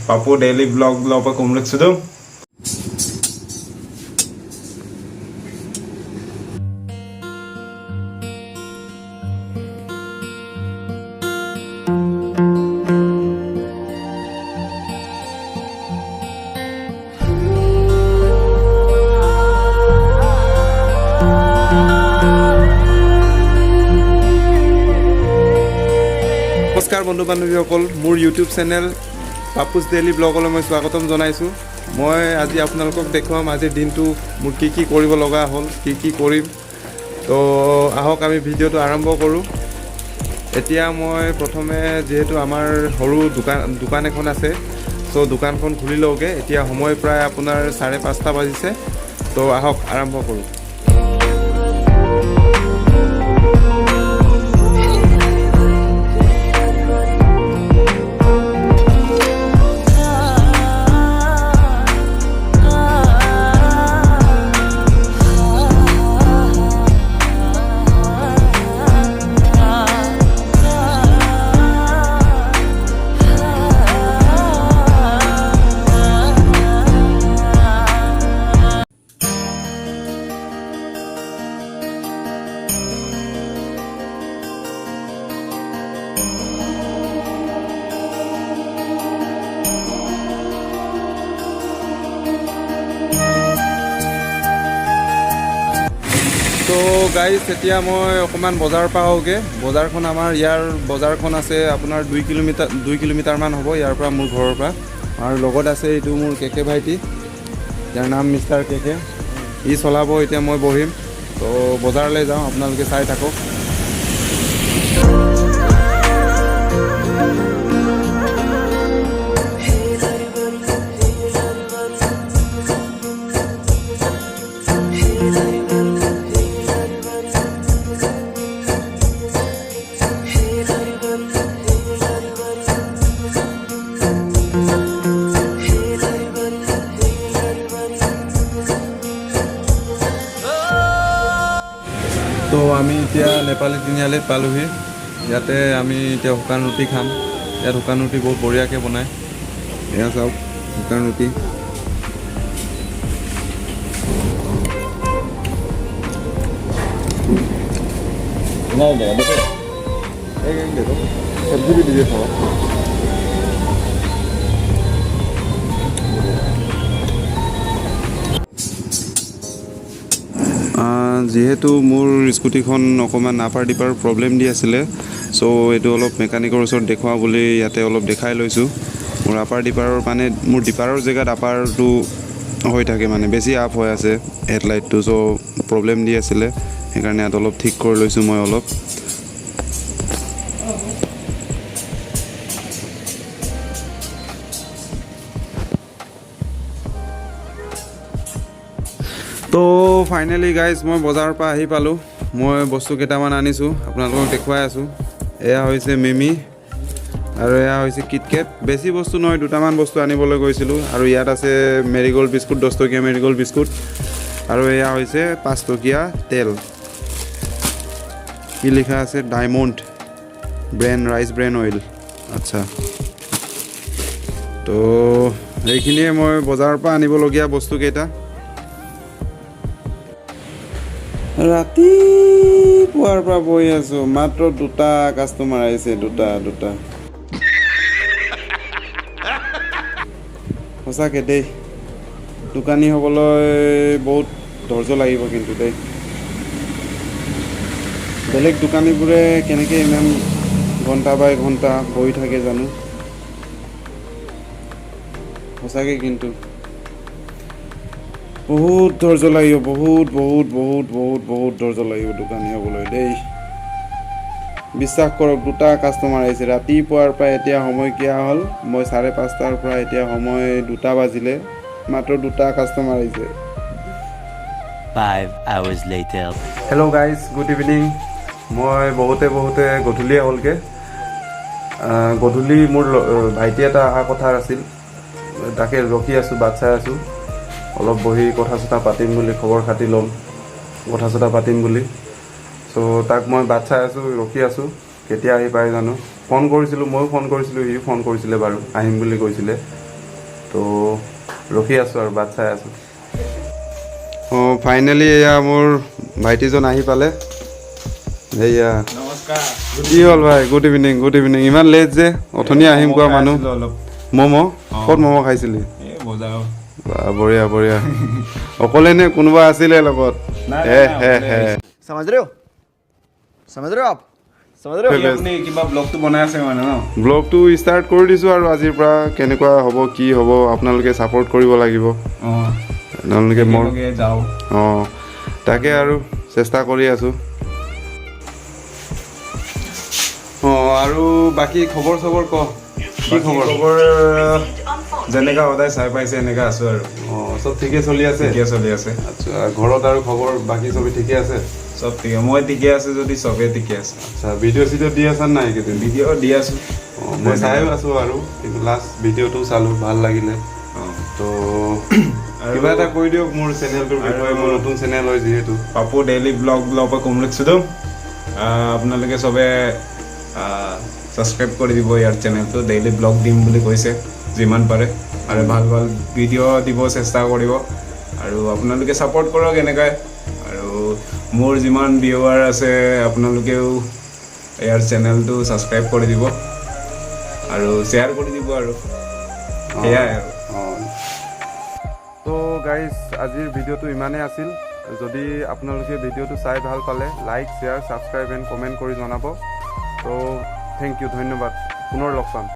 Papu daily vlog lopa kumlek sudum. নমস্কাৰ বন্ধু বান্ধৱীসকল মোৰ ইউটিউব চেনেল পাপুছ ডেইলি ব্লগলৈ মই স্বাগতম জনাইছোঁ। মই আজি আপোনালোকক দেখুৱাম আজিৰ দিনটো মোৰ কি কৰিব লগা হ'ল, কি কৰিম। তো আহক আমি ভিডিঅ'টো আৰম্ভ কৰোঁ। এতিয়া মই প্ৰথমে যিহেতু আমাৰ সৰু দোকান এখন আছে, চ' দোকানখন খুলি লওঁগৈ। এতিয়া সময় প্ৰায় আপোনাৰ 5:30 বাজিছে। তো আহক আৰম্ভ কৰোঁ। তো গাইজ এতিয়া মই অকণমান বজাৰৰ পৰা আহোঁগৈ। বজাৰখন আমাৰ ইয়াৰ বজাৰখন আছে আপোনাৰ 2 কিলোমিটাৰমান হ'ব ইয়াৰ পৰা, মোৰ ঘৰৰ পৰা। আৰু লগত আছে এইটো মোৰ কেকে ভাইটি, ইয়াৰ নাম মিষ্টাৰ কেকে। ই চলাব, এতিয়া মই বহিম। তো বজাৰলৈ যাওঁ, আপোনালোকে চাই থাকক। তো আমি এতিয়া নেপালী তিনিআলিত পালোহি। ইয়াতে আমি এতিয়া শুকান ৰুটি খাম। ইয়াত শুকান ৰুটি বহুত বঢ়িয়াকৈ বনায়। এয়া চাওক শুকান ৰুটি। চব্জি भी दीजिए थोड़ा। যিহেতু মোৰ স্কুটিখন অকণমান আপাৰ ডিপাৰ প্ৰব্লেম দি আছিলে, চ' এইটো অলপ মেকানিকৰ ওচৰত দেখুৱাওঁ বুলি ইয়াতে অলপ দেখাই লৈছোঁ। মোৰ আপাৰ ডিপাৰৰ মানে মোৰ ডিপাৰৰ জেগাত আপাৰটো হৈ থাকে, মানে বেছি আপ হৈ আছে হেডলাইটটো, চ' প্ৰব্লেম দি আছিলে। সেইকাৰণে ইয়াত অলপ ঠিক কৰি লৈছোঁ মই অলপ। তো ফাইনেলি গাইজ মই বজাৰৰ পৰা আহি পালোঁ। মই বস্তু কেইটামান আনিছোঁ, আপোনালোকক দেখুৱাই আছোঁ। এয়া হৈছে মিমি আৰু এয়া হৈছে কিটকেট। বেছি বস্তু নহয়, দুটামান বস্তু আনিবলৈ গৈছিলোঁ। আৰু ইয়াত আছে মেৰিগ'ল্ড বিস্কুট, 10 টকীয়া মেৰিগ'ল্ড বিস্কুট। আৰু এয়া হৈছে 5 টকীয়া তেল। কি লিখা আছে? Diamond brand rice brand oil. আচ্ছা, তো এইখিনিয়ে মই বজাৰৰ পৰা আনিবলগীয়া বস্তুকেইটা। ৰাতিপুৱাৰ পৰা বহি আছোঁ, মাত্ৰ 2টা কাষ্টমাৰ আহিছে। দুটা সঁচাকৈ দেই, দোকানী হ'বলৈ বহুত ধৈৰ্য লাগিব কিন্তু দেই। বেলেগ দোকানীবোৰে কেনেকৈ ইমান ঘণ্টা বাই ঘণ্টা বহি থাকে জানো, সঁচাকৈ কিন্তু বহুত ধৈৰ্য লাগিব, বহুত ধৈৰ্য লাগিব দোকানী হ'বলৈ দেই। বিশ্বাস কৰক, 2টা কাষ্টমাৰ আহিছে ৰাতিপুৱাৰ পৰা। এতিয়া সময় কিয়া হ'ল? মই 5:30 পৰা এতিয়া সময় 2টা বাজিলে, মাত্ৰ 2টা কাষ্টমাৰ আহিছে। 5 hours later. Hello' guys, good evening. মই বহুতে গধূলিয়ে হ'লগৈ। গধূলি মোৰ ভাইটি এটা অহা কথা আছিল, তাকে ৰখি আছোঁ, বাট চাই আছোঁ। অলপ বহি কথা চথা পাতিম বুলি, খবৰ খাতি ল'ম, কথা চথা পাতিম বুলি। চ' তাক মই বাট চাই আছোঁ, ৰখি আছোঁ, কেতিয়া আহি পায় জানো। ফোন কৰিছিলোঁ, ময়ো ফোন কৰিছিলোঁ, সিও ফোন কৰিছিলে বাৰু, আহিম বুলি কৈছিলে। তো ৰখি আছোঁ আৰু বাট চাই আছোঁ অঁ ফাইনেলি এয়া মোৰ ভাইটিজন আহি পালে এয়া নমস্কাৰ কি হ'ল ভাই গুড ইভিনিং ইমান লেট যে অথনি আহিম কোৱা মানুহ ম'ম' ক'ত ম'ম' খাইছিলি বঢ়িয়া অকলে নে কোনোবা আছিলে লগত समझ रहे हो आप আপুনি কিবা ব্লগটো বনাই আছে মানে ন ব্লগটো ষ্টাৰ্ট কৰি দিছোঁ আৰু আজিৰ পৰা কেনেকুৱা হ'ব কি হ'ব আপোনালোকে ছাপোৰ্ট কৰিব লাগিব আপোনালোকে মোৰ যাওঁ অঁ তাকে আৰু চেষ্টা কৰি আছোঁ অঁ আৰু বাকী খবৰ চবৰ ক কি খবৰ যেনেকা সদায় চাই পাইছে এনেকা আছো আৰু অঁ চব ঠিকে চলি আছে আচ্ছা ঘৰত আৰু খবৰ বাকী চবেই ঠিকে আছে চব ঠিকে মই ঠিকে আছে যদি চবেই ঠিকে আছে আচ্ছা ভিডিঅ' চিডিঅ' দি আছা নাই এইকেইদিন ভিডিঅ' দি আছো অঁ মই চাইও আছোঁ আৰু কিন্তু লাষ্ট ভিডিঅ'টো চালোঁ ভাল লাগিলে তো কিবা এটা কৈ দিয়ক মোৰ চেনেলটোৰ বিষয়ে মোৰ নতুন চেনেল হয় যিহেতু পাপু ডেইলি ব্লগৰ কমলেক্সটো আপোনালোকে চবে ছাবস্ক্ৰাইব কৰি দিব ইয়াৰ চেনেলটো ডেইলি ব্লগ দিম বুলি কৈছে যিমান পাৰে আৰু ভাল ভিডিঅ' দিব চেষ্টা কৰিব আৰু আপোনালোকে ছাপোৰ্ট কৰক এনেকৈ আৰু মোৰ যিমান ভিউৱাৰ আছে আপোনালোকেও ইয়াৰ চেনেলটো ছাবস্ক্ৰাইব কৰি দিব আৰু শ্বেয়াৰ কৰি দিব আৰু সেয়াই আৰু তো গাইজ আজিৰ ভিডিঅ'টো ইমানেই আছিল যদি আপোনালোকে ভিডিঅ'টো চাই ভাল পালে like share subscribe and comment কৰি জনাব তো থেংক ইউ ধন্যবাদ পুনৰ লগ পাম